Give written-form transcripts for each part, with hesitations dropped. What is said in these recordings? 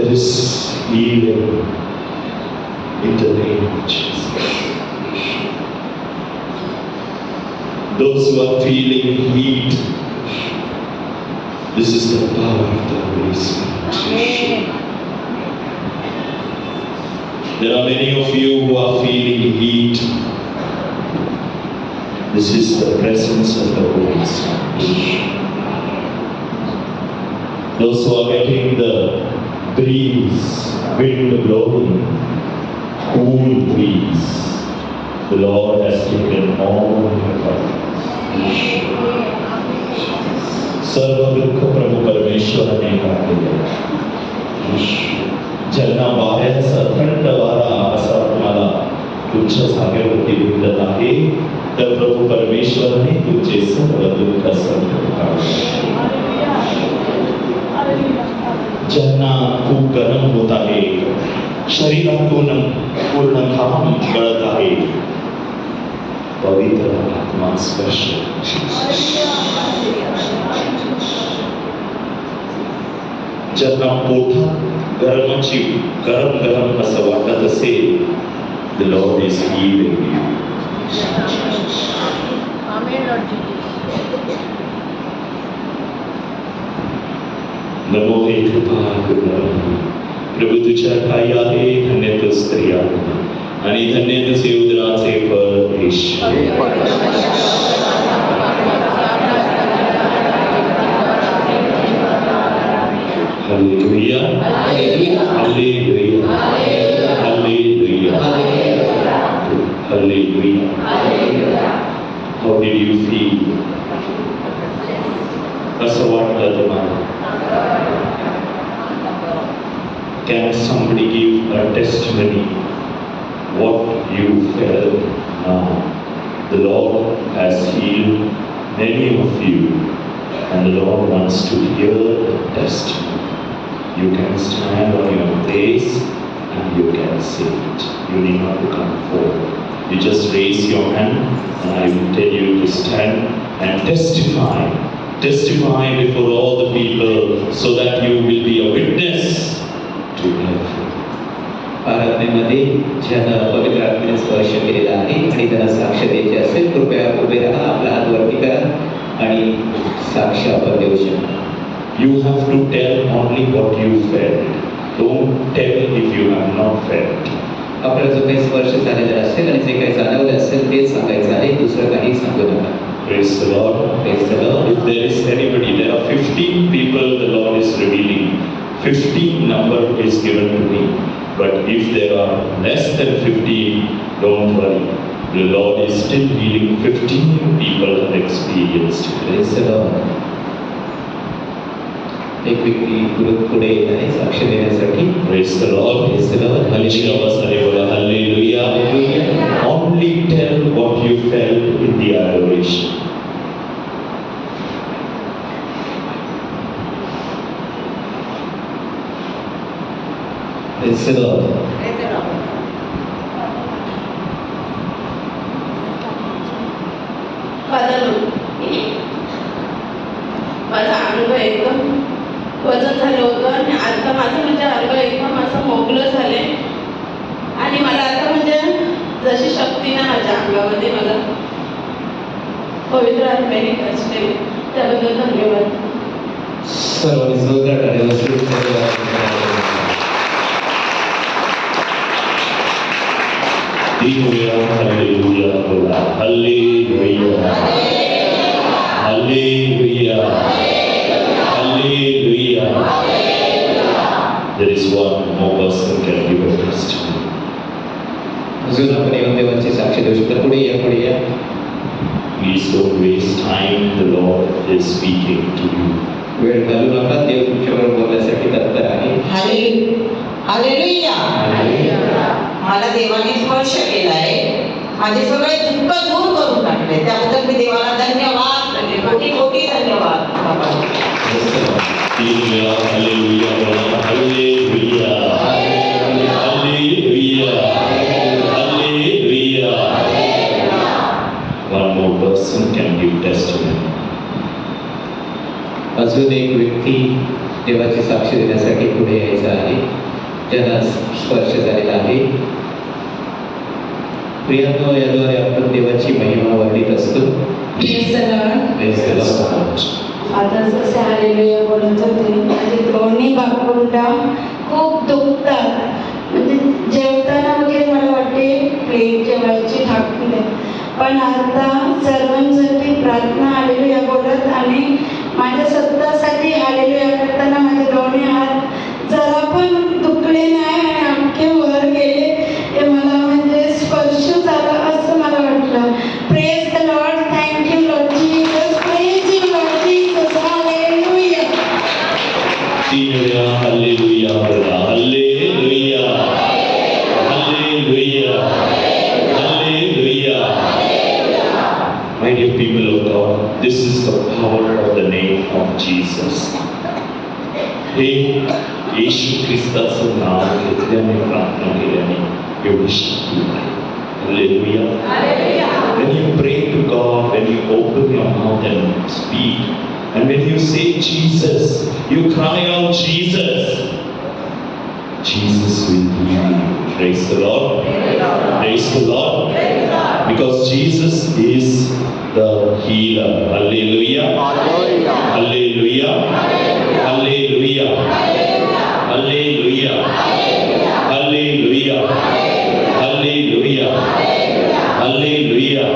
There is healing in the name of Jesus. Those who are feeling heat, this is the power of the Holy Spirit. There are many of you who are feeling heat. This is the presence of the Holy Spirit. Those who are getting the breeze, wind blowing, cool breeze, the Lord has taken all your burdens. सर्व दुःख प्रभू परमेश्वराने काढले. ज्यांना वाऱ्याचा थंड वारा असा तुम्हाला तुमच्या जागेवरती भेटत आहे, तर प्रभू परमेश्वराने तुमचे सर्व दुःख संकट काढले. ज्यांना खूप गरम होत आहे, शरीरातून पूर्ण घाम गळत आहे, पवित्र आत्मा स्पर्श. ज्यांना पोटात गरम असं वाटत असेल, the Lord is healing you. नमो हे कृपा करुणामय प्रभू, तुझ्या ठाई आहे, धन्य तू स्त्री आहे आणि धन्य तुझे उदराचे फळ येशू. Hallelujah. Hallelujah. Hallelujah. Hallelujah. How did you feel? असं वाटलं तुम्हाला? Can somebody give a testimony what you felt now? The Lord has healed many of you, and the Lord wants to hear the testimony. You can stand on your place and you can say it. You need not to come forward. You just raise your hand and I will tell you to stand and testify. Testify before all the people so that you will be a witness to heaven. आराधनेमध्ये ज्यांना पवित्र आत्म्याने स्पर्श केलेला आहे आणि त्यांना साक्ष द्यायची असेल, कृपया उभे राहा, आपला हात वरती करा आणि साक्ष आपण देऊ शकतो. You have to tell only what you felt. Don't tell if you have not felt. आपल्याला जो काही स्पर्श झालेला असेल आणि जे काही जाणवलं असेल तेच सांगायचं आहे, दुसरं काही सांगू नका. Praise the Lord. Praise the Lord. If there is anybody, there are 15 people the Lord is revealing. 15 number is given to me. But if there are less than 15, don't worry. The Lord is still healing. 15 people have experienced it. Praise the Lord. एक व्यक्ती पुढे येत आहे साक्ष देण्यासाठी. Praise the Lord. Praise the Lord. Hallelujah. Hallelujah. Only tell what you felt in the adoration. Praise the Lord. माझा अंग एकदम वजन झालं होतं आणि आता माझं म्हणजे अंग एकदम असं मोकळं झाले आणि मला आता म्हणजे जशी शक्ती ना माझ्या अंगामध्ये मला पवित्र आत्म्याने टच केले, त्याबद्दल धन्यवाद. सर्वांनी जोरदार टाळ्या वाजवून Hallelujah, hallelujah, hallelujah, hallelujah, hallelujah. There is one more person can give a testimony. अजून आपण येऊन देवाची साक्ष देऊ शकतो. पुढे या. Please don't waste time. The Lord is speaking to you. वेळ घालू नका, देव तुमच्याबरोबर बोलण्यासाठी तत्पर आहे. हालेलुया. मला देवाने स्पर्श केलाय, माझे सगळे दुःख दूर करून टाकले, त्याबद्दल मी देवाला धन्यवाद, कोटी कोटी धन्यवाद. Hallelujah, hallelujah, hallelujah, hallelujah, hallelujah. One more person can give testimony. अजून एक व्यक्ती देवाची साक्ष देण्यासाठी पुढे यायचं आहे, ज्यांना स्पर्श झालेला आहे. प्रियांनो, याद्वारे आपण देवाची महिमा वर्णित असतो. Praise the Lord. Praise the Lord. आता जसे हालेलुया बोलत होते, माझे दोन्ही बाकुंडा खूप दुखतात. म्हणजे जेवताना वगैरे मला वाटते प्लेट जेवायची ठाकून दे, पण आता सर्वांसाठी प्रार्थना हालेलुया बोलत आणि माझ्या स्वतःसाठी हालेलुया करताना माझे दोन्ही हात जरा पण दुखले नाही आणि अख्खे वर गेले. ते मला म्हणजे स्पर्श झाला असं मला वाटलं. Praise the Lord. Thank you Lord Jesus. Praise you Lord Jesus. Hallelujah. तीन वेळा हालेलुया बोला. Hallelujah, hallelujah, hallelujah. My dear people of God, this is the power of the name of Jesus. हे येशू ख्रिस्ताचं नाव घेतल्याने, प्रार्थना केल्याने एवढी शक्ती आहे. Hallelujah. When you pray to God, when you open your mouth and speak, and when you say Jesus, you cry out Jesus. Jesus will heal you. Praise the Lord. Praise the Lord. Because Jesus is the healer. Hallelujah. Hallelujah. Hallelujah. Hallelujah. Hallelujah. Hallelujah. Hallelujah.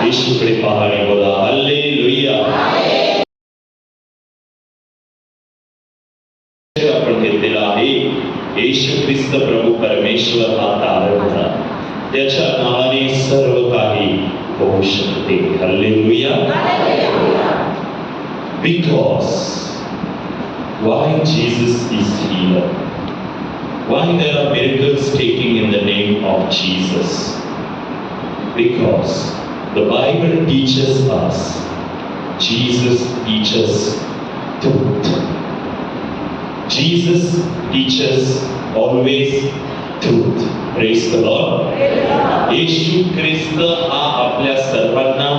येशूकडे पहा आणि बोला hallelujah. आपण घेतलेला आहे येशू ख्रिस्त प्रभू परमेश्वर हा तारणहार, त्याच्या नावाने सर्व काही होऊ शकते. Hallelujah. Because why Jesus is healer? Why there are miracles taking in the name of Jesus? Because the Bible teaches us, Jesus teaches truth. Jesus teaches always truth. Praise the Lord. येशू ख्रिस्त हा आपल्या सर्वांना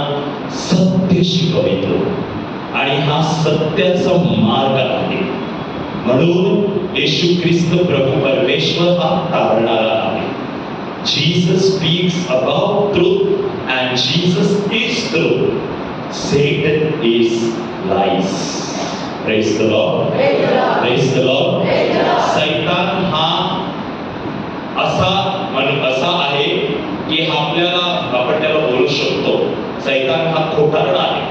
सत्य शिकवितो आणि हा सत्याचा मार्ग आहे. म्हणून येशू ख्रिस्त प्रभू परमेश्वर हा तारणारा आहे. Jesus speaks about truth and Jesus is truth. Satan is lies. Praise the Lord. Praise the Lord. सैतान हा असा आहे की आपल्याला, आपण त्याला बोलू शकतो, सैतान हा खोटारडा आहे.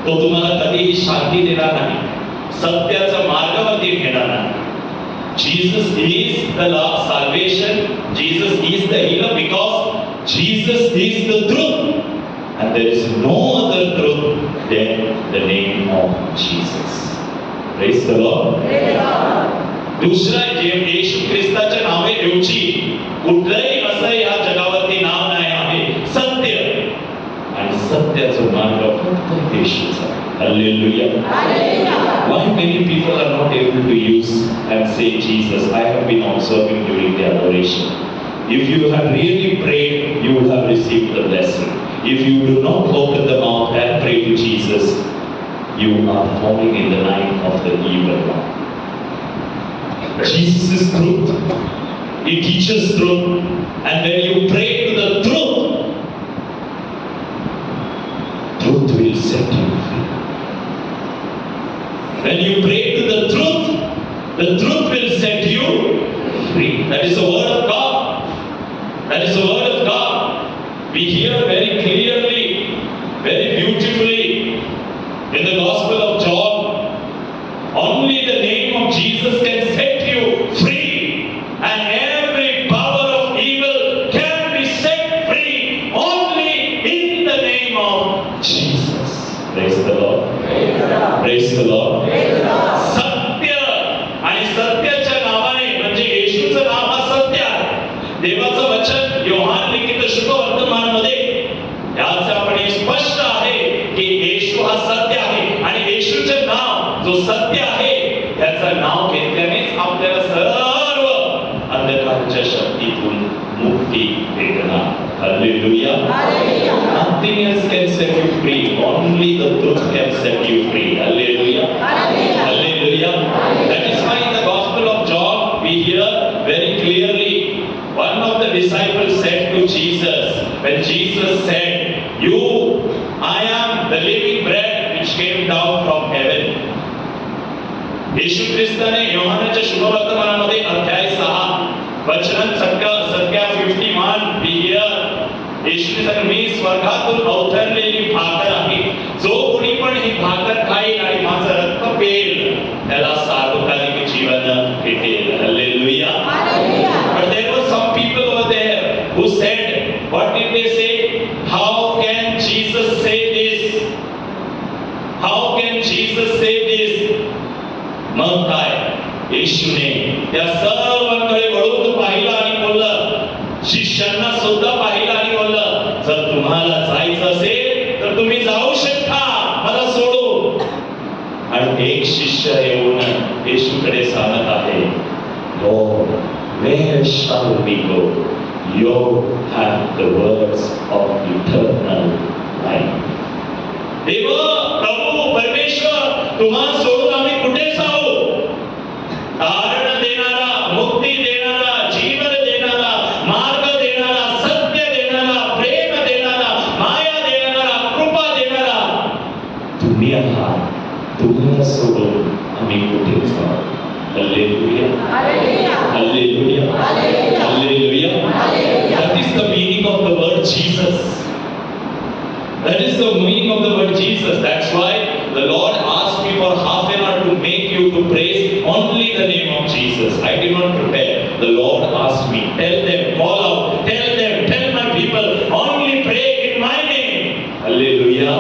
तो तुम्हाला कधीही शांती देणार नाही, सत्याचा मार्गावरती घेणार नाही. Jesus is the Lord salvation. Jesus is the healer because Jesus is the truth. And there is no other truth than the name of Jesus. Praise the Lord. दुसरा येशू ख्रिस्ताच्या नावे ऐवजी कुठलंही असं या जगावरती नाव नाही आहे. सत्य आणि सत्याचं मार्ग फक्त येशूचा. Hallelujah. Why many people are not able to use and say Jesus? I have been observing during the adoration. If you have really prayed, you will have received the blessing. If you do not open the mouth and pray to Jesus, you are falling in the line of the evil one. Jesus is truth. He teaches truth. And when you pray to the truth, truth will set you free. When you pray to the truth will set you free. That is the word of God. That is the word of God. We hear very clearly, very beautifully in the Gospel of John, only the name of Jesus can set you free, and every power of evil can be set free only in the name of Jesus. Praise the Lord. Praise the Lord. सत्य आणि सत्याच्या नावाने, म्हणजे येशूचं नाव हा सत्य आहे. देवाचं वचन योहान लिखित शुभ वर्तमानमध्ये याच्यापणे स्पष्ट आहे की येशू हा सत्य आहे आणि येशूचे नाव जो सत्य आहे त्याचं नाव घेतल्यानेच आपल्याला सर्व अंधकारच्या शक्तीतून मुक्ती भेटणार. Hallelujah. Nothing else can set you free. Only the truth can set you free. Hallelujah. the disciples said to Jesus, when Jesus said, I am the living bread which came down from heaven. येशू ख्रिस्ताने योहानाच्या शुभवर्तमानामध्ये अध्याय 6 वचन संख्या 51 be here. येशूने सांगितले, मी स्वर्गातून अवतरलेली भाकर आहे. जो कोणी पण ही भाकर खाईल आणि माझं रक्त पिईल त्याला सार्वकालिक जीवन भेटेल. Hallelujah. But there were some people over there who said, what did they say? How can Jesus say this? How can Jesus say this? मग काय? येशूने त्या सर्वांकडे वळून पाहिलं आणि बोललं, शिष्यांना सुद्धा पाहिलं आणि बोललं, जर तुम्हाला जायचं असेल तर तुम्ही जाऊ शकता, मला सोडून. आणि एक शिष्य येऊन येशूकडे सांगत आहे, Lord, where shall we go? You have the words of eternal life. देव, प्रभू, परमेश्वर, तुम्हाला सोडून आम्ही कुठे जाऊ? तारण देणारा, मुक्ती देणारा, जीवन देणारा, मार्ग देणारा, सत्य देणारा, प्रेम देणारा, माया देणारा, कृपा देणारा तुम्ही आहात. तुम्हाला सोडून आम्ही कुठे जाऊ? Hallelujah. Hallelujah. Hallelujah. That is the meaning of the word Jesus. That is the meaning of the word Jesus. That's why the Lord asked me for half an hour to make you to praise only the name of Jesus. I did not prepare. The Lord asked me, tell them, call out, tell them, tell my people, only pray in my name. Hallelujah.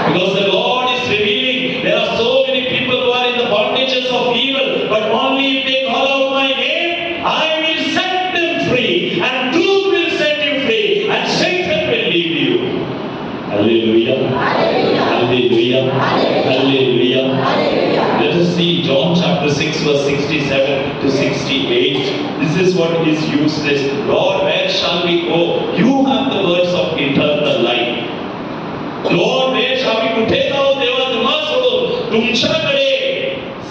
Because the Lord is revealing, there are so many people who are in the bondages of evil, but only if they call out my name, I will set them free, and truth will set you free, and Satan will leave you. Hallelujah. Hallelujah. Hallelujah. Let us see John chapter 6 verse 67 to 68. This is what is used as, Lord, where shall we go? You have the words of eternal life. Lord, where shall we कुठे जाऊ? देवा, तुम्हाला सोडून तुमच्याकडे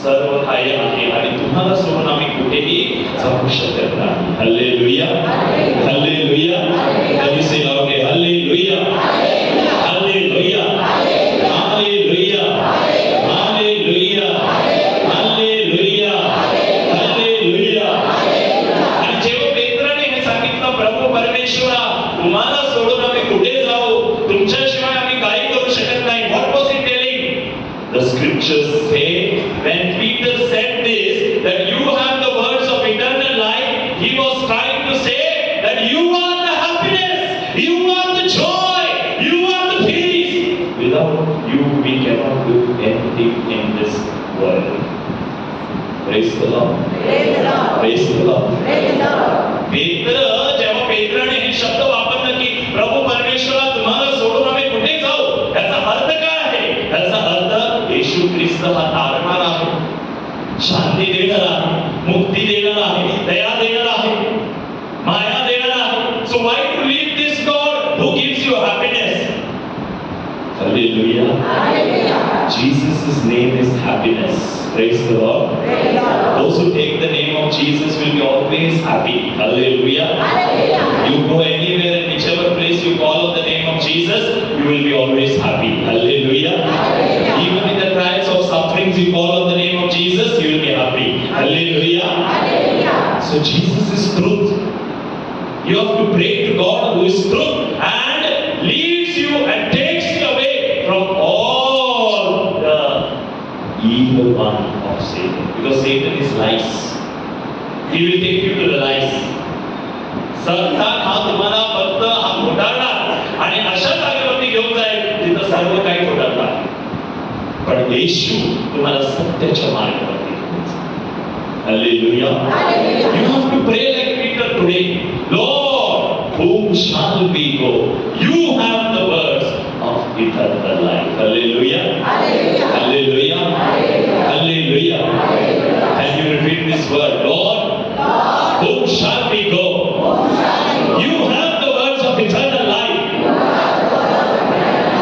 सर्व काही आहे आणि तुम्हाला सोडून आम्ही कुठेही जाऊ शकत नाही. Hallelujah. Hallelujah. Can you say loudly, Hallelujah? Hallelujah. Hallelujah. Hallelujah. Hallelujah. Hallelujah. आणि जेव्हा पेत्राने हे सांगितलं, प्रभू परमेश्वरा, तुम्हाला सोडून आम्ही कुठे जाऊ? तुमच्याशिवाय आम्ही काही करू शकत नाही. What was he telling? The scriptures say, when Peter said this, that you have the words of eternal life, he was trying to say that you are the happiness, you are the joy, you are the peace. Without you, we cannot do anything in this world. Praise the Lord. Praise the Lord. जेव्हा पेत्राने हे शब्द वापरले की प्रभू परमेश्वरा, तुम्हाला सोडून आम्ही कुठे जाऊ, याचा अर्थ काय आहे? याचा अर्थ येशू ख्रिस्त हा तारणारा आहे, शांती देणारा आहे, मुक्ती देणारा आहे, दया देणारा आहे, माया देणारा आहे. So why to leave this God who gives you happiness? Hallelujah. Jesus' name is happiness. Praise the Lord. Those who take the name of Jesus will be always happy. Hallelujah. You go anywhere and whichever place you call on the name of Jesus, you will be always happy. Hallelujah. Even in the trials of sufferings you call on the name of Jesus, you will be happy. Hallelujah. So Jesus is truth. You have to pray to God who is truth and leads you and takes you away from all the evil one of Satan. Because Satan is lies. He will take you to the lies. सत्तान हा तुम्हाला फक्त हा घोटाळणार आणि अशा जागेवरती घेऊन जाईल जिथं सर्व काही घोटाळणार. पण येशू तुम्हाला सत्याच्या मार्गावरती घेऊन जाईल. Hallelujah. You have to pray like Peter today. Lord, whom shall we go? You have the words of eternal life. Hallelujah. Hallelujah. Hallelujah. Can you repeat this word? Lord, whom shall we go? You have the words of eternal life.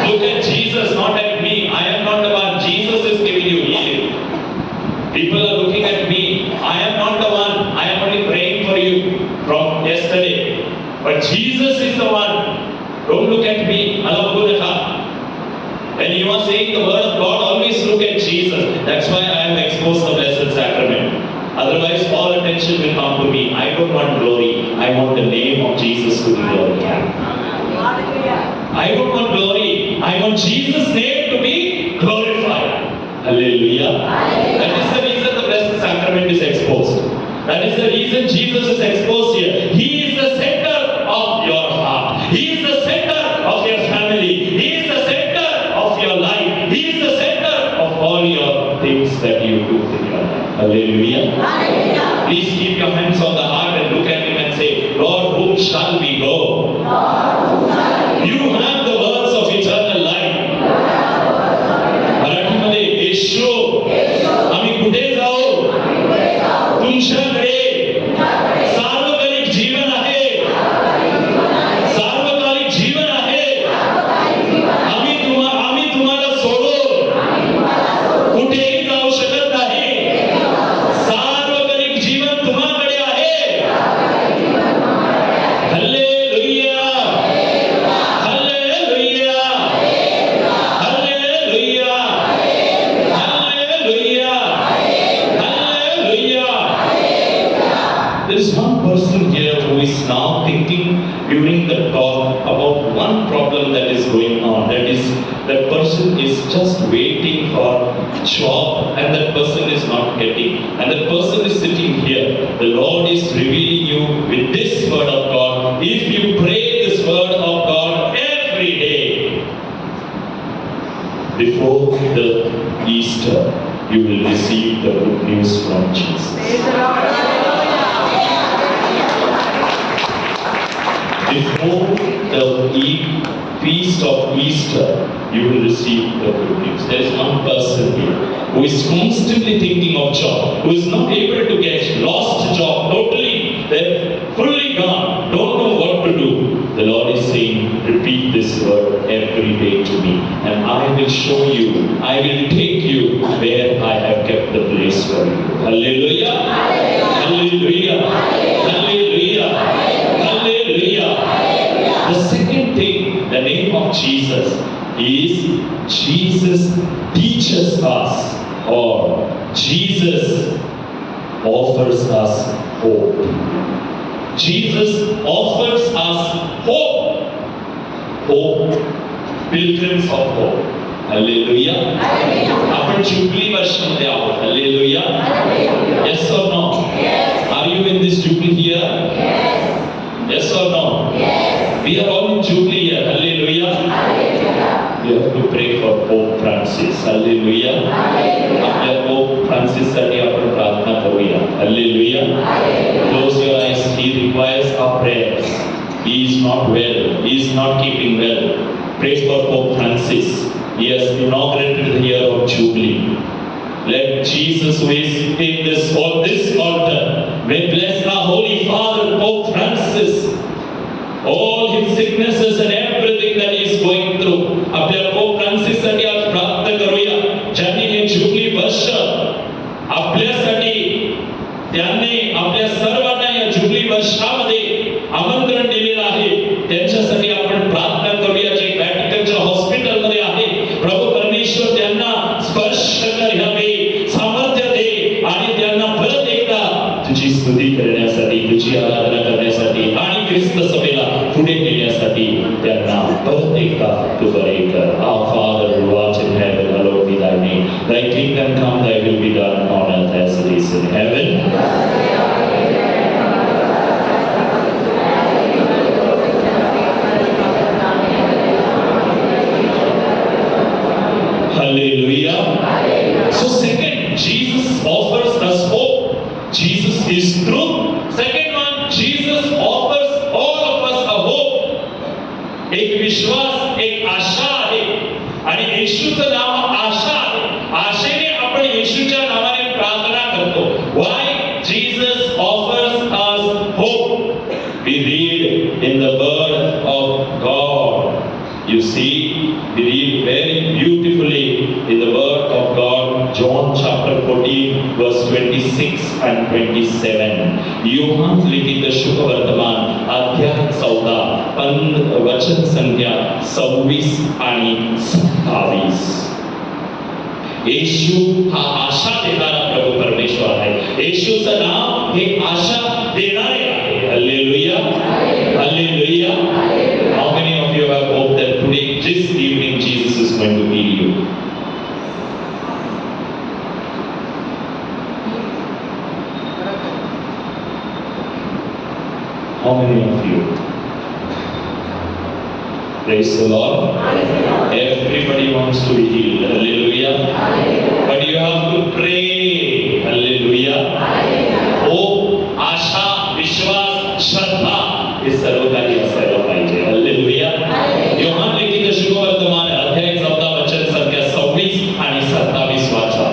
Look at Jesus, not at me. I am not the one. Jesus is giving you healing. People are looking at me. I am not the one. I am only praying for you from yesterday. Don't look at me. मला बघू नका. When you are saying the word of God, always look at Jesus. That's why I have exposed the Blessed Sacrament. Otherwise, all attention will come to me. I don't want glory. I want the name of Jesus to be glorified. I don't want glory. I want Jesus' name to be glorified. Hallelujah. That is the reason the Blessed Sacrament is exposed. That is the reason Jesus is exposed here. He is the center of your heart. He is the center of your family. He is the center of your life. He is the center of all your things that you do in your life. Hallelujah. Please keep your hands on the heart and look at him and say, Lord, whom shall we go? You have the words of eternal life. मराठीमध्ये येशू आम्ही कुठे जाऊ? तुमच्याकडे सार्वकालिक जीवन आहे. सार्वकालिक जीवन आहे. आम्ही तुम्हाला सोडून कुठेही जाऊ शकत नाही. सार्वकालिक जीवन तुम्हाकडे आहे. Hallelujah. Hallelujah. Hallelujah. Hallelujah. Hallelujah. There is one person here who is now thinking during the talk about one problem that is going on. That is, that person is just waiting for job and that person is not getting. And that person is sitting here. The Lord is revealing you with this word of God. If you pray this word of God every day, before the Easter, you will receive the good news from Jesus. Before the feast of Easter, you will receive the good news. There is one person here who is constantly thinking of job, who is not able to get, lost job, totally, they're fully gone, don't know what to do. The Lord is saying, repeat this word every day to me, and I will show you, I will take you where I have kept the place for you. Hallelujah! Hallelujah! Hallelujah! Hallelujah! The second thing, the name of Jesus is Jesus teaches us, or Jesus offers us hope. Jesus offers us hope. Hope, pilgrims of hope. Hallelujah. आपण jubilee वर्षामध्ये आहोत. Hallelujah. Yes or no? Are you in this jubilee here? Yes or no? We are all in jubilee here. Hallelujah. We have to pray for Pope Francis. Hallelujah. आपल्या Pope Francis साठी आपण प्रार्थना करूया. Hallelujah. Close your eyes. He requires our prayers. He is not well. He is not keeping well. Pray for Pope Francis. He has inaugurated the year of Jubilee. Let Jesus, who is in this altar, may bless our Holy Father, Pope Francis, all his sicknesses and everything that he is going through. आपल्या Pope Francis साठी आज प्रार्थना करूया. ज्यांनी हे jubilee वर्ष आपल्यासाठी, त्यांनी आपल्या सर्वांना या जुबली वर्षामध्ये आमंत्रण दिलेलं आहे. त्यांच्यासाठी आपण प्रार्थना करूया. जे व्हॅटिकनच्या हॉस्पिटलमध्ये आहे, प्रभू परमेश्वर त्यांना स्पर्श करावे, सामर्थ्य दे आणि त्यांना परत एकदा तुझी स्तुती करण्यासाठी, तुझी आराधना करण्यासाठी आणि ख्रिस्त सभेला पुढे नेण्यासाठी त्यांना परत एकदा तू बरे कर. Our Father who art in heaven, hallowed be thy name. Thy kingdom come, thy will be done on earth as it is in heaven. Hallelujah. So second, Jesus offers us hope. Jesus is truth. Second one, Jesus offers all of us a hope. एक विश्वास, एक आशा आहे. आणि येशूचं नाव आशा आहे. आशेने आपण येशूच्या नावाने प्रार्थना करतो. Why? Jesus offers us hope. We read in the word of God. You see, we read very beautifully in the word of God, John chapter 14 verse 26 and 27. यूहन्स लिखित शुभ वर्तमान अध्याय 14 वचन संख्या 26 आणि 27. येशू हा आशा देणारा प्रभू परमेश्वर आहे. येशूचं नाव हे आशा देणारे आहे. Hallelujah, hallelujah. How many of you have hope that today, this evening, Jesus is going to heal you? How many of you? Praise the Lord. Everybody wants to be healed. Hallelujah. But you have to pray. Hallelujah. Hope, आशा, विश्वास, श्रद्धा हे सर्व काही असायला पाहिजे. Hallelujah. Yohan लिखित शुभवर्तमान अध्याय 14 वचन संख्या 26 आणि 27 वाचा.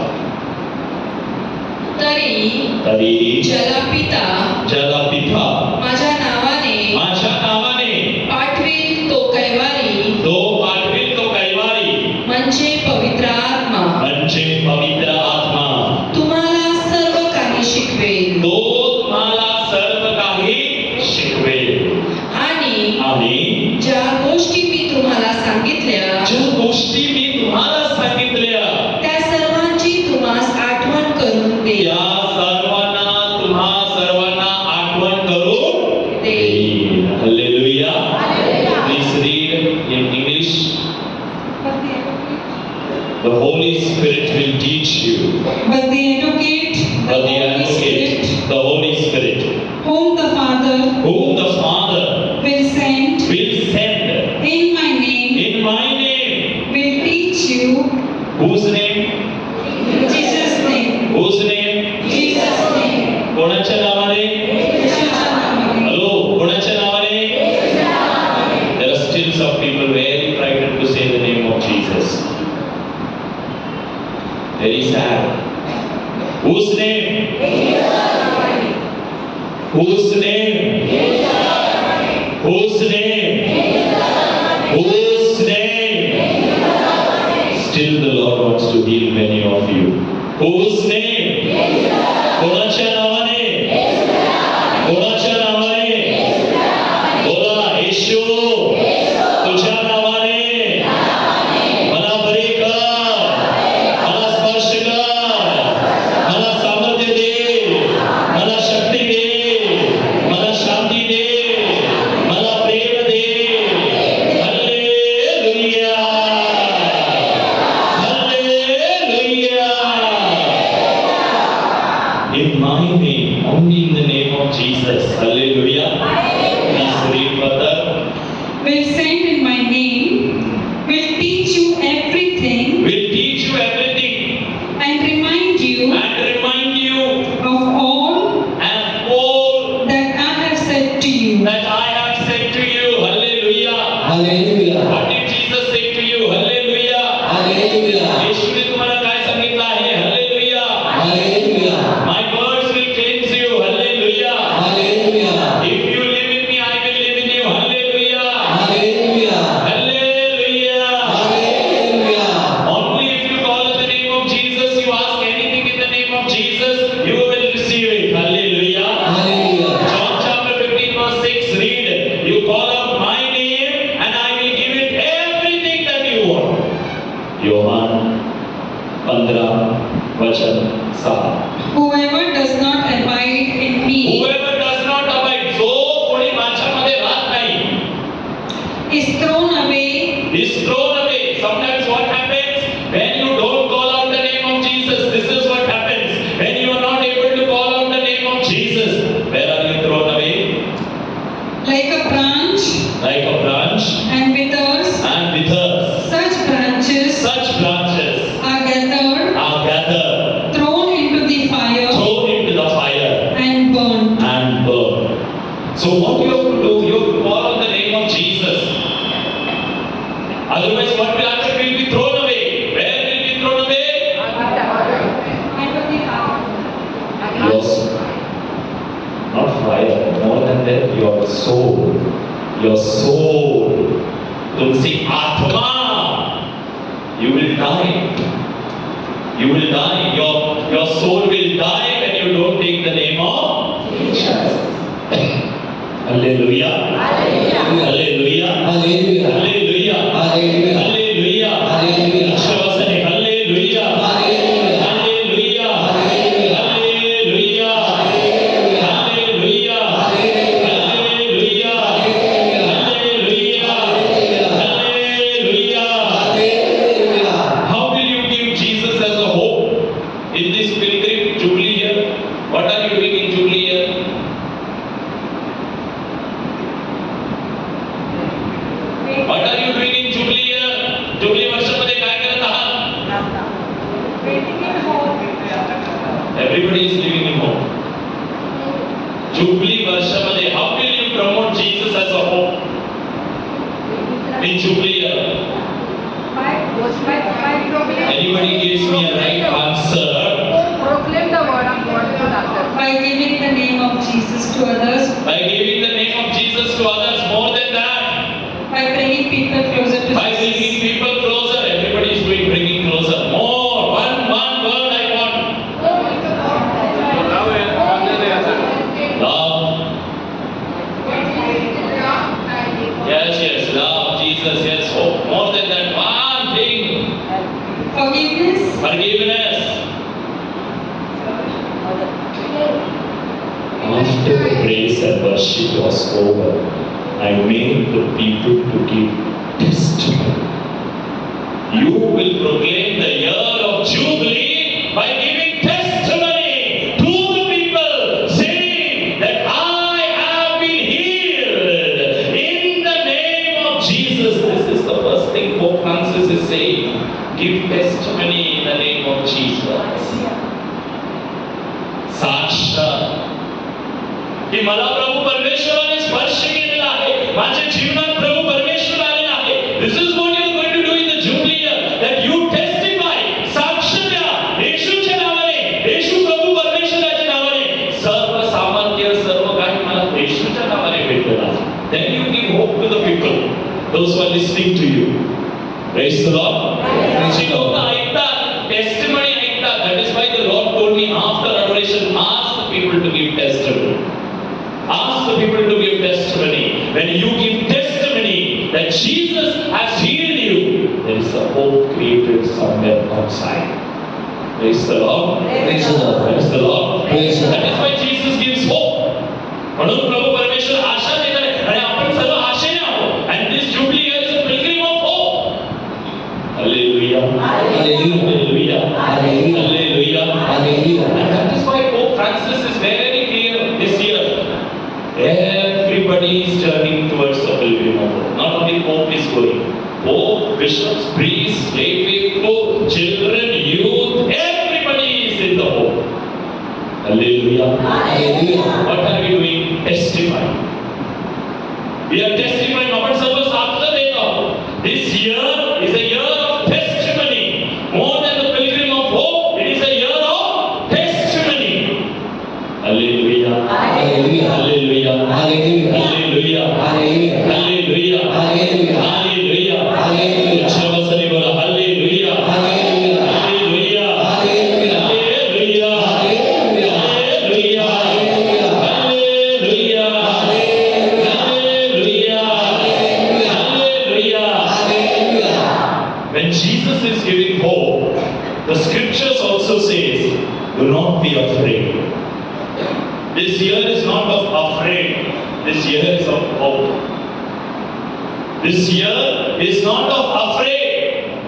तरी ज्याला पिता माझ्या नावाने पाठवील तो कैवारी म्हणजे पवित्र आत्मा तुम्हाला सर्व काही शिकवेल. आणि ज्या गोष्टी मी तुम्हाला सांगितल्या त्या सर्वांची तुम्हास आठवण करून देईल. Hallelujah. Please read in English. The Holy Spirit will teach you. But the advocate, the Holy Spirit, whom the Father will send in my name, will teach you. Whose name? Jesus' name. Whose name? Jesus' name. कोणाच्या नावाने? Hello, कोणाच्या नावाने? There are still some people very frightened to say the name of Jesus. Very sad. Whose name? Whose name? Whose name? Whose name? Still the Lord wants to heal many of you. Whose name? कोणाच्या नावाने? कोणाच्या नावाने? बोला, येशू तुझ्या नावाने मला बरे कर, मला स्पर्श कर, मला सामर्थ्य दे, मला शक्ती दे, मला शांती दे, मला प्रेम दे. Hallelujah, hallelujah. In my name, only in the name of Jesus. Hallelujah. Please read further. Will send in my name, will teach you everything, Will teach you everything and remind you of all that I have said to you. that I have said to you. Hallelujah. Hallelujah. What did Jesus say to you? Hallelujah. Hallelujah. येशूने तुम्हाला काय सांगितलं आहे? Hallelujah. Hallelujah. My words will cleanse you. Hallelujah. Hallelujah. If you live in me, I will live in you. Hallelujah. Hallelujah. Hallelujah. Hallelujah. Only if you call on the name of Jesus, you ask anything in the name of Jesus, you will receive it. Hallelujah. Hallelujah. John chapter 15 verse 6, read, you call out my name and I will give it everything that you want. Yohan 15 वचन 6. Whoever does not abide in me Whoever does not abide, जो कोणी माझ्यामध्ये राहत नाही, is thrown away is thrown away. Sometimes what happens when you don't call out the name of Jesus? This is what happens when you are not able to call out the name of Jesus. Where are you thrown away? like a branch Like a branch and withers. and withers. Such branches Such branches are gathered, thrown into the fire and burned. So what you have to do, you have to call on the name of Jesus. Otherwise what will happen? You will be thrown away. Where will you be thrown away? Yes. Not fire, more than that, your soul. Your soul. तुमची आत्मा. You will die. You will die. Your soul will die when you don't take the name of Jesus. Hallelujah. Hallelujah. Hallelujah. Hallelujah. Hallelujah. Hallelujah. विश्वासाने Hallelujah. Hallelujah. Hallelujah. Hallelujah. Hallelujah. Hallelujah. Hallelujah. Hallelujah. Hallelujah. How will you give Jesus as a hope in this pilgrim Jubilee year? What are you doing in Jubilee year? What are you doing in Jubilee year? Jubilee वर्षामध्ये काय करत आहात? Everybody is living in hope. Jubilee वर्षामध्ये how will you promote Jesus as a hope in Jubilee year? Anybody gives me a right answer? Proclaim the word of God to others. By giving the name of Jesus to others, By giving the name of Jesus to others. More than that, by bringing people closer to by bringing Jesus. people closer. Everybody is doing bringing closer. More. One word I want. Love. Yes. Love Jesus. Yes. Hope. More than that. One thing. Forgiveness, Forgiveness. After the praise and worship was over, I made the people to give testimony. You will proclaim the year of Jubilee by giving testimony to the people, saying that I have been healed in the name of Jesus. This is the first thing Pope Francis is saying. Give testimony in the name of Jesus. साक्ष की मला प्रभू परमेश्वराने स्पर्श केलेला आहे. माझ्या जीवनात प्रभू परमेश्वर आलेला आहे. This is what you are going to do in the Jubilee year, that you testify. साक्ष द्या येशूच्या नावाने, येशू प्रभू परमेश्वराच्या नावाने. सर्व सामर्थ्य, सर्व काही मला येशूच्या नावाने भेटलेलं आहे. Then you give hope to the people, those who are listening to you. Praise the Lord. जी लोक ऐकतात, testimony ऐकतात. That is why the Lord told me after adoration, ask the people to give testimony. Ask the people to give testimony. When you give testimony that Jesus has healed you, there is a hope created somewhere outside. Praise the Lord. Praise the Lord. Praise the Lord. Praise the Lord. That is why Jesus gives hope. म्हणून प्रभू परमेश्वर आशा देतात आणि आपण सर्व आशेने आहोत. And this Jubilee year is a pilgrim of hope. Hallelujah. Hallelujah. Hallelujah. Hallelujah. Hallelujah. Hallelujah. And that is why Pope Francis is very clear this year. Everybody is turning towards the pilgrim of hope. Not only Pope is going. Pope, bishops, priests, lay people, children, youth, everybody is in the hope. Hallelujah. Hallelujah. What are we doing? Testifying. We are testifying. आपण सर्व साक्ष देत आहोत. This year is a year of testimony. More than the pilgrim of hope, it is a year of testimony. Hallelujah. Hallelujah. Hallelujah. Hallelujah. Hallelujah. Hallelujah. Hallelujah. Hallelujah. Hallelujah. Hallelujah. विश्वासाने बोला Hallelujah. Hallelujah. Hallelujah. Hallelujah. Hallelujah. Hallelujah. Hallelujah. Hallelujah. Hallelujah. Hallelujah. Hallelujah. When Jesus is giving hope, the scriptures also says, do not be afraid. This year is not of afraid. This year is of hope. This year is not of afraid.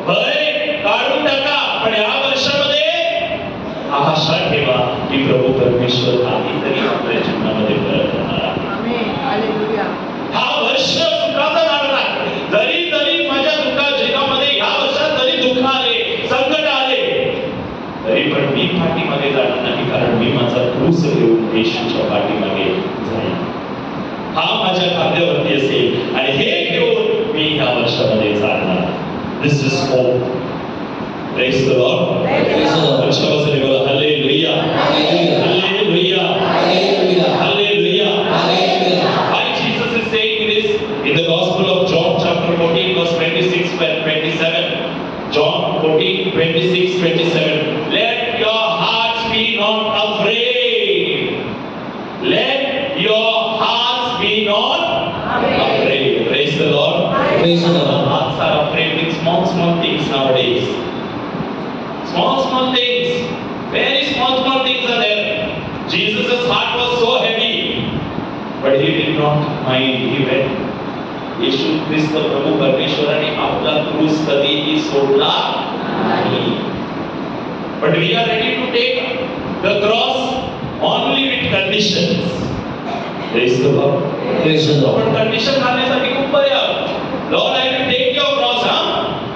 भय काढून टाका. पण या वर्षामध्ये आशा ठेवा की प्रभू परमेश्वर काहीतरी आपल्या जीवनामध्ये फरक करणार आहे. Amen. Hallelujah. हा वर्ष सुखाचा जाणार आहे. जरी माझ्या जीवनामध्ये या वर्षात जरी दुःख आले, संकट आले, तरी पण मी पाठीमागे जाणार नाही, कारण मी माझा क्रूस घेऊन येशूच्या पाठीमागे जाईन. हा माझ्या खांद्यावरती असेल आणि हे घेऊन मी या वर्षामध्ये चालणार. This is hope. Praise the Lord. Praise the Lord. विश्वासाने बोला Hallelujah. Hallelujah. Hallelujah. Hallelujah. Hallelujah. Hallelujah. Why Jesus is saying this in the Gospel of John chapter 14 verse 26 and 27. John 14, 26, 27. Let your hearts be not afraid. Let your hearts be not afraid. Praise the Lord. Praise the Lord. Our hearts are afraid with small things nowadays. Small things. Very small things are there. Jesus' heart was so heavy, but he did not mind. He went. येशू ख्रिस्त प्रभू परमेश्वराने आपला क्रूस कधीही सोडला नाही. But we are ready to take the cross only with conditions. Praise the Lord. Praise the Lord. पण condition घालण्यासाठी खूप बरे आहोत. Lord, I will take your cross,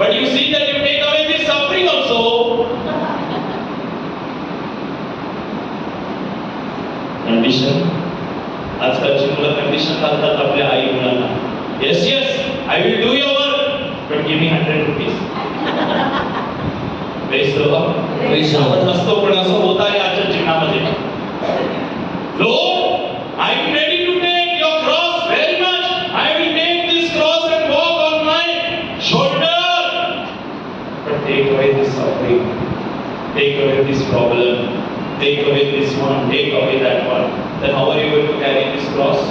but you see that you take away this suffering also. Condition. आजकालची मुलं condition घालतात आपल्या आई मुलांना. Yes, I will do your work, but give me 100 rupees. Praise the Lord. Praise the Lord. आपण असतो पण असं होत आहे आजच्या जीवनामध्ये. Lord, I am ready to take your cross very much. I will take this cross and walk on my shoulder. But take away this suffering. Take away this problem. Take away this one. Take away that one. Then how are you going to carry this cross?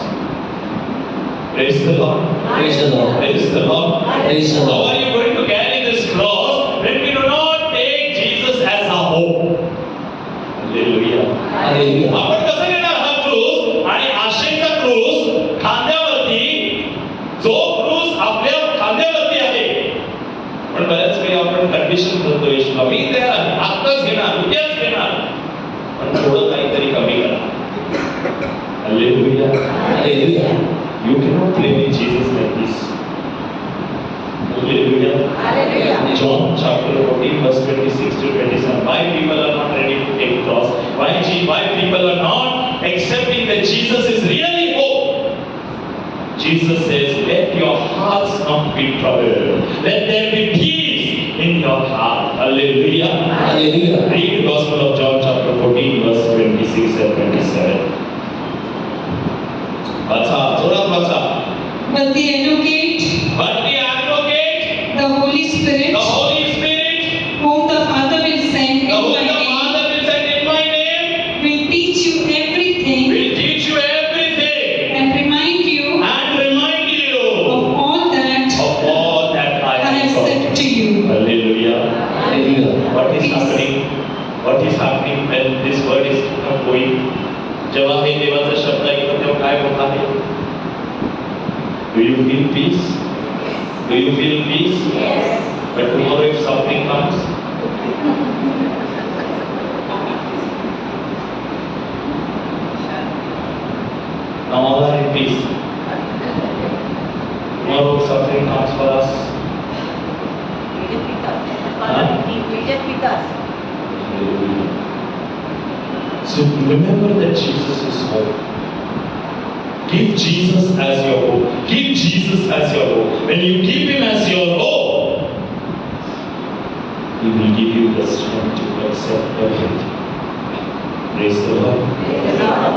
Praise the Lord. Praise the Lord. Praise the Lord. Praise the How Lord. are you going to carry this cross when we do not take Jesus as our hope? Hallelujah. Hallelujah. आपण कसं घेणार हा क्रूस आणि आशेचा क्रूस खांद्यावरती, जो क्रूस आपल्या खांद्यावरती आहे. पण बऱ्याच वेळी आपण कंडिशन करतो येशूला, मी तयार आहे, आत्ताच घेणार, उद्याच घेणार, पण थोडं काहीतरी कमी करा. Hallelujah. Hallelujah. You cannot play with Jesus like this. Hallelujah. John chapter 14 verse 26 to 27. Why people are not ready to take cross? Why people are not accepting that Jesus is really hope? Jesus says, let your hearts not be troubled. Let there be peace in your heart. Hallelujah. Hallelujah. Read the Gospel of John chapter 14 verse 26 and 27. वाचा, जोरात वाचा. But the advocate, But the advocate, the Holy Spirit, the Holy Spirit, whom the Father will send in whom my the name, Father will send in my name, will teach you everything will teach you everything and remind you and remind you of all that of all that I I have have taught said you. to you. Hallelujah. Hallelujah. What is happening? What is happening when this word is going? जेव्हा हे देवाचा शब्द ऐकतो तेव्हा काय होत आहे? Do you feel peace? Do you feel peace? Yes. But tomorrow if suffering comes, now all are in peace. Tomorrow if suffering comes for us, so remember that Jesus is hope. Keep Jesus as your hope. Keep Jesus as your hope. When you keep Him as your hope, He will give you the strength to accept everything. Praise the Lord.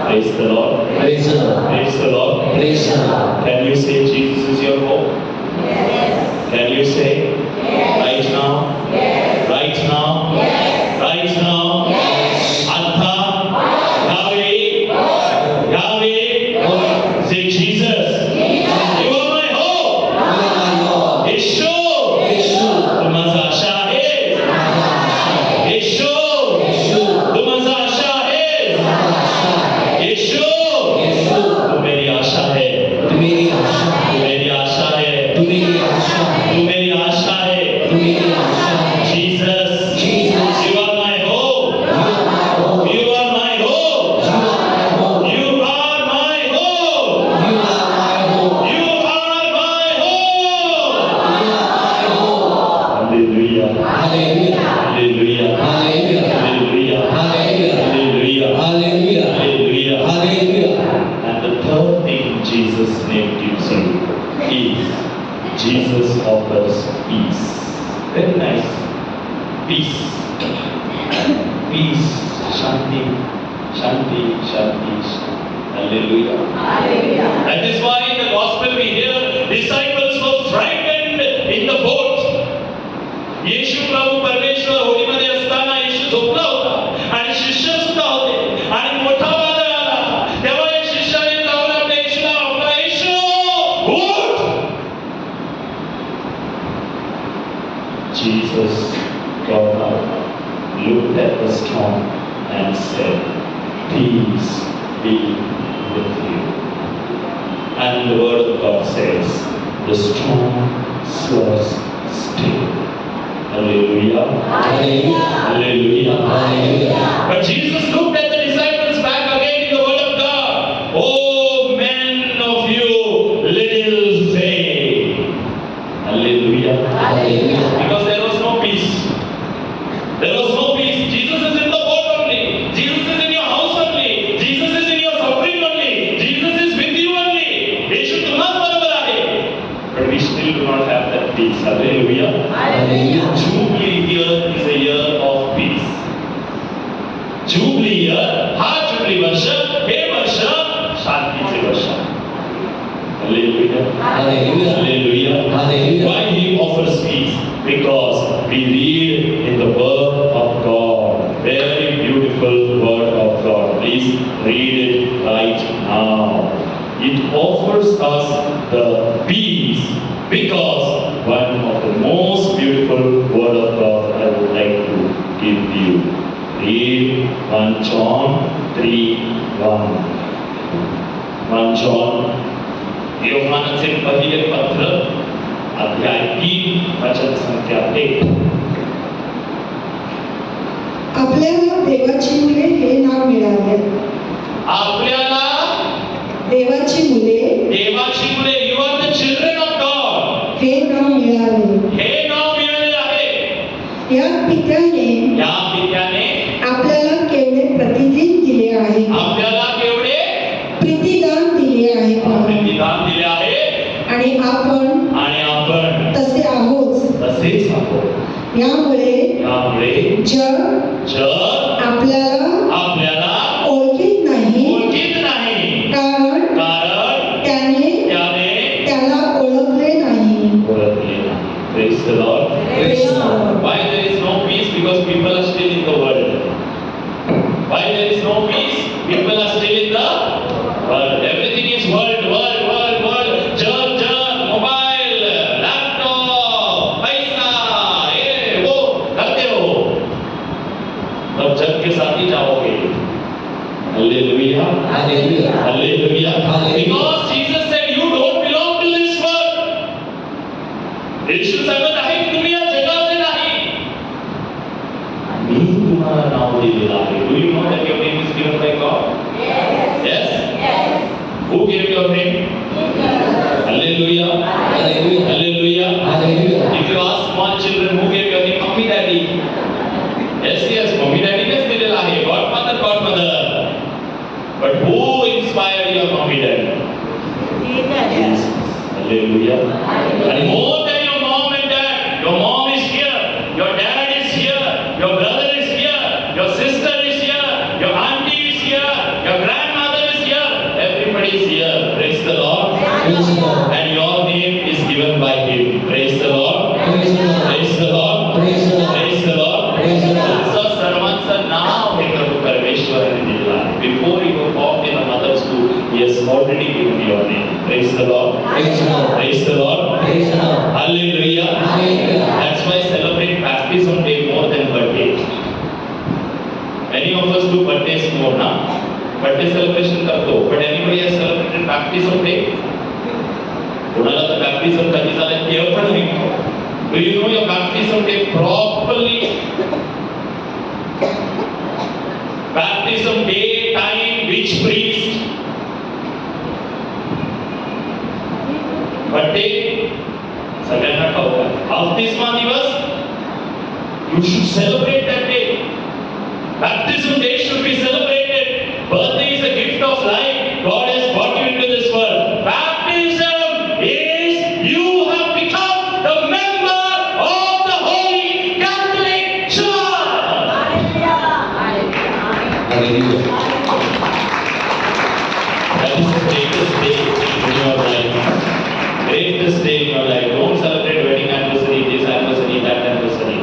Praise the Lord. Praise the Lord. Praise the Lord. Praise the Lord. Can you say Jesus is your hope? Yes. Can you say? Yes. Right now? Yes. Right now? Yes. Right now? Yes. Atha? Yahweh? Yahweh? Say Jesus. You are my hope. Yeshu. Tu माझा आशा आहेस. Yeshu. Tu माझा आशा आहेस. Yeshu. तू मेरी आशा है. तू मेरी आशा है. तू मेरी आशा है. तू मेरी आशा है. तू मेरी आशा है. तू मेरी आशा है. Jesus. Jesus. You are my hope. You are my hope. You are my hope. You are my hope. You are my hope. You are my hope. Hallelujah. Hallelujah. Hallelujah. Hallelujah. Hallelujah. Hallelujah. Hallelujah. Hallelujah. Hallelujah. Hallelujah. And the third thing Jesus' name gives you is Jesus offers peace. Very nice. Peace. Peace. Shanti. Shanti. Shanti. Hallelujah. That is why in the gospel we hear disciples were frightened in the boat. येशू प्रभू परमेश्वर होडीमध्ये असताना येशू झोपला होता आणि शिष्य सुद्धा होते आणि मोठा वादळ आला. तेव्हा या शिष्याने जाऊन आपल्या येशूला म्हटलं, येशू उठ. Jesus got up, looked at the storm, and said, "Peace be with you." And the word of God says, the storm was still. Hallelujah. Hallelujah. But Jesus looked at the disciples back again in the word of God. Oh, men of you, little faith. Hallelujah. Because there was no peace. There was no peace. Jesus is in the boat only. Jesus is in your house only. Jesus is in your suffering only. Jesus is with you only. Yeshu tumhas barabar aahe. But we still do not have that peace. Hallelujah. Jubilee year is a year of peace. Jubilee year, हा jubilee वर्ष, हे वर्ष शांतीचे वर्ष. Hallelujah. Hallelujah. Why he offers peace? Because we read in the word of God, very beautiful word of God. Please read it right now. It offers us the peace because one of the most beautiful word of God I would like to give you. Read 1 John 3:1. 1 John योहानाचे पहिले पत्र अध्याय 3 वचन संख्या 1. आपल्याला देवाची मुले हे नाव मिळाले. आपल्याला देवाची मुले देवाची मुले, you are the children of God, हे नाव मिळाले. हे नाव मिळालेले आहे. या पित्याने या पित्याने आपल्याला केवढे प्रतिदिन दिले आहे, आपल्याला केवढे प्रतिदान दिले आहे. प्रतिदान दिले आहे आणि आपण तसे आहोत. तसेच आहोत. यामुळे जग आपल्याला ओळखीत नाही, कारण त्याने त्याला ओळखले नाही. Praise the Lord. Why there is no peace? Because people are still in the world. Why there is no peace? People are still in the world. Everything is world. Jug, mobile, laptop, पैसा, ये वो करते रहो. तब जग के साथ ही जाओगे. Hallelujah. Hallelujah. Because Jesus said, you don't belong to this world. येशू सांगत आहे की तुम्ही या जगाचे नाही. मी तुम्हाला नाव दिलेलं आहे. Do you know that your name is given by God? Yes. Who gave your name? Hallelujah. If you ask small children who gave your name, mommy, daddy. Yes, mommy, daddy नेच दिलेलं आहे. Godmother. But who inspired your mommy, daddy? Jesus. Hallelujah. And more than your mom and dad, your mom is here, your dad is here, your brother is here, your sister is here, your auntie is here, your grandmother is here, everybody is here. Praise the Lord. And your name is given by him. Praise the Lord. Praise the Lord. Praise the Lord. तुमचं सर्वांचं नाव हे प्रभू परमेश्वराने दिलेलं आहे. Before you were formed in a mother's womb, he has already given your name. Praise the Lord. Praise the Lord. Hallelujah. That's why celebrate baptism day more than birthday. Many of us do birthdays more now. Birthday celebration करतो. But anybody has celebrated baptism day? कोणाला तर baptism कधी झालं ते पण नाही. Do you know your baptism day properly? Baptism day, time, which priest? Birthday? सगळ्यांना ठाऊक आहे. बाप्तिस्मा दिवस? You should celebrate that day. Baptism day should be celebrated. Birthday is a gift of life. God has brought you into this world. Baptism is you have become the member of the Holy Catholic Church. That is the greatest day in your life. Greatest day in your life. Don't celebrate wedding anniversary, this anniversary, that anniversary.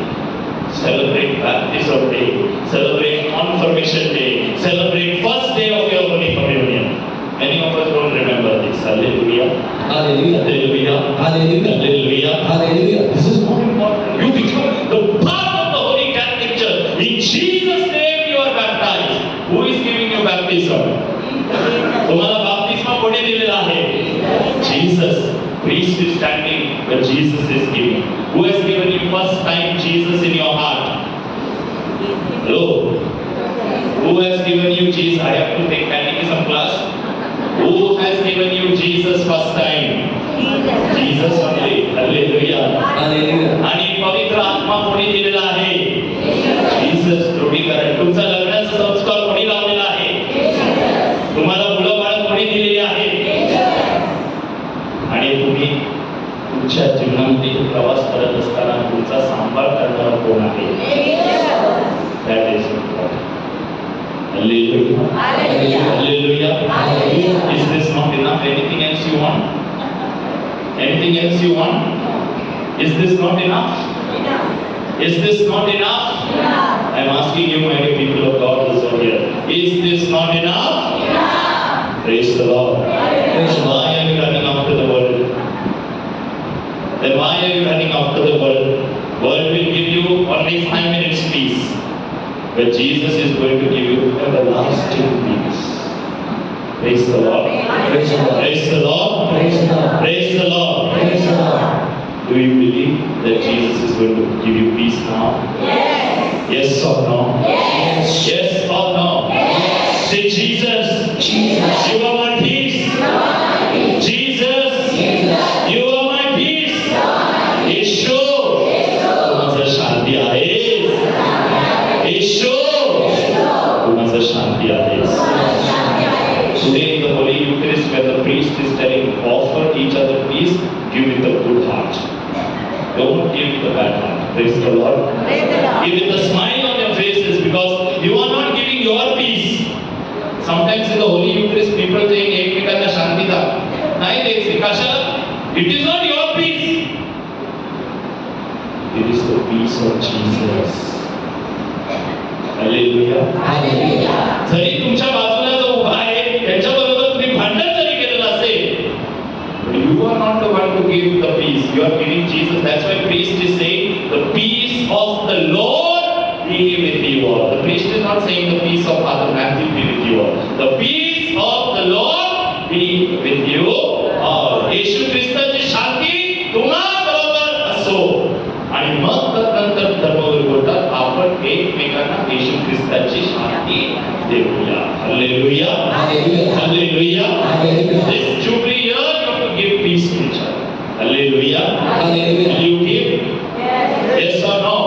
Celebrate baptism day. Celebrate confirmation day. Celebrate first day of your Holy Communion. Many of us don't remember this. Hallelujah. Hallelujah. Hallelujah. Hallelujah. This is more important. You become Jesus is giving. Who has given you first time Jesus in your heart? Hello? Who has given you Jesus? I have to take catechism class. Who has given you Jesus first time? Jesus only. Hallelujah. Hallelujah. आणि पवित्र आत्मा कोणी दिलेला आहे? Jesus. दृढीकरण. तुमचा लग्नाचा संस्कार कोणी लावलेला आहे? तुम्हाला मुलं बाळ कोणी दिलेली आहे? आणि तुम्ही तुमच्या जीवनामध्ये प्रवास करत असताना तुमचा सांभाळ करणारा कोण आहे? That is important. Hallelujah. Hallelujah. Hallelujah. Is this not enough? Anything else you want? Anything else you want? Is this not enough? Is this not enough? I am asking you, my dear people of God, who are here. Is this not enough? Praise the Lord. Why are you running after the world? Then why are you running after the world? World will give you only 5 minutes peace, but Jesus is going to give you everlasting peace. Praise the Lord. Praise the Lord. Praise the Lord. Praise the Lord. Praise the Lord. Praise the Lord. Do you believe that Jesus is going to give you peace now? Yes or no? Yes or no? Say, Jesus, Jesus. you are my peace. Jesus, you are my peace. येशू, तू माझं शांती आहेस. येशू, तू माझं शांती आहेस. Today in the Holy Eucharist, where the priest is telling, offer each other peace, give with a good heart. Don't give with a bad heart. Praise the Lord. Give with a smile on your faces, because you are not giving your peace. Sometimes in the Holy Eucharist, people saying, एकमेकांना शांती दा. नाही द्यायची. कशाला? It is not your peace. It is the peace of Jesus. Hallelujah. Hallelujah. जरी तुमच्या बाजूला जो उभा आहे त्याच्याबरोबर तुम्ही भांडण जरी केलेलं असेल, you are not the one to give the peace. You are giving Jesus. That's why priest is saying, the peace of the Lord be with you all. The priest is not saying the peace of Father Matthew be with you all. The peace of the Lord be with you all. येशू ख्रिस्ताची शांती तुम्हाबरोबर असो. आणि मग नंतर धर्मगुरू बोलतात, आपण एकमेकांना येशू ख्रिस्ताची शांती देऊया. Hallelujah. Hallelujah. Hallelujah. Hallelujah. This Jubilee year you have to give peace to each other. Hallelujah. Hallelujah. Will you give? Yes or no?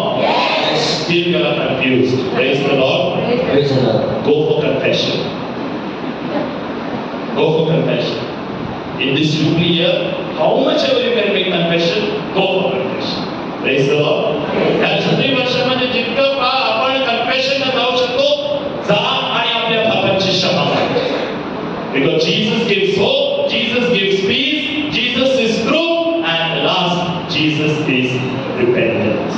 Still you are confused. Praise the Lord. Praise the Lord. Go for confession. Go for confession. In this Jubilee year, how much ever you can make confession, go for confession. Praise the Lord. या jubilee वर्षामध्ये जितकं आपण कन्फेशनला जाऊ शकतो, जा आणि आपल्या पापांची क्षमा मागा. Because Jesus gives hope, Jesus gives peace, Jesus is truth, and last, Jesus is repentance.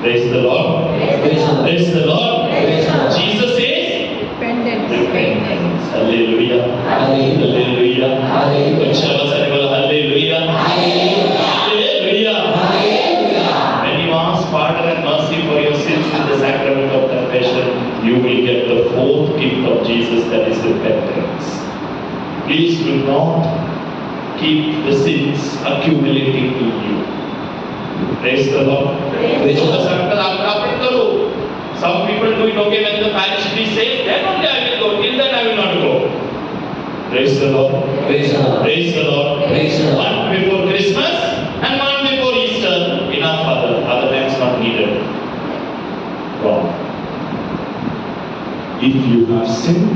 Praise the Lord. Praise the Lord. Praise the Lord. Praise the Lord. Jesus is Dependence. repentance. Hallelujah. Hallelujah. Hallelujah. Hallelujah. अच्छा बसा बोला hallelujah. Hallelujah. Hallelujah. Hallelujah. When you ask pardon and mercy for your sins in the sacrament of confession, you will get the fourth gift of Jesus, that is repentance. Please do not keep the sins accumulating to you. Praise the Lord. Praise the Lord. आपण करू. Some people do it, okay, when the parish priest says, then only I will go, till then I will not go. Praise the Lord. Praise the Lord. Praise the Lord. Praise the Lord. One before Christmas and one before Easter. Enough other times not needed. Wrong. If you have sinned,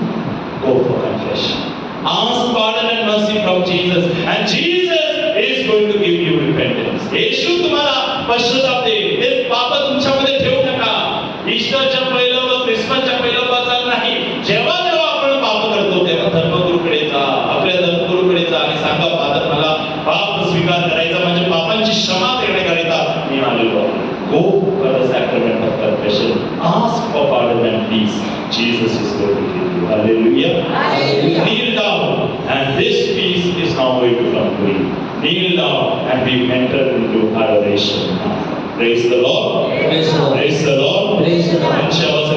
go for confession. Ask pardon and mercy from Jesus, and Jesus is going to give you repentance. येशू तुम्हाला पश्चाताप देईल. ते पाप तुमच्यामध्ये ठेवू नका. ईस्टरच्या पहिलं व ख्रिसमसच्या पहिलं बाजार नाही. जेव्हा आपण पाप करतो तेव्हा धर्मगुरूकडे जा. आपल्या धर्मगुरूकडे जा आणि सांगा, फादर मला पाप स्वीकार करायचा, म्हणजे पापांची क्षमा देण्याकरिता मी आलेलो आहे. Go for the sacrament of confession. Ask for pardon and peace. Jesus is going to give you. Hallelujah. Hallelujah. Kneel down, and this peace is now going to come to you. Kneel down and we enter into adoration now. Praise the Lord. Praise the Lord. Praise the Lord. Praise the Lord. And shall us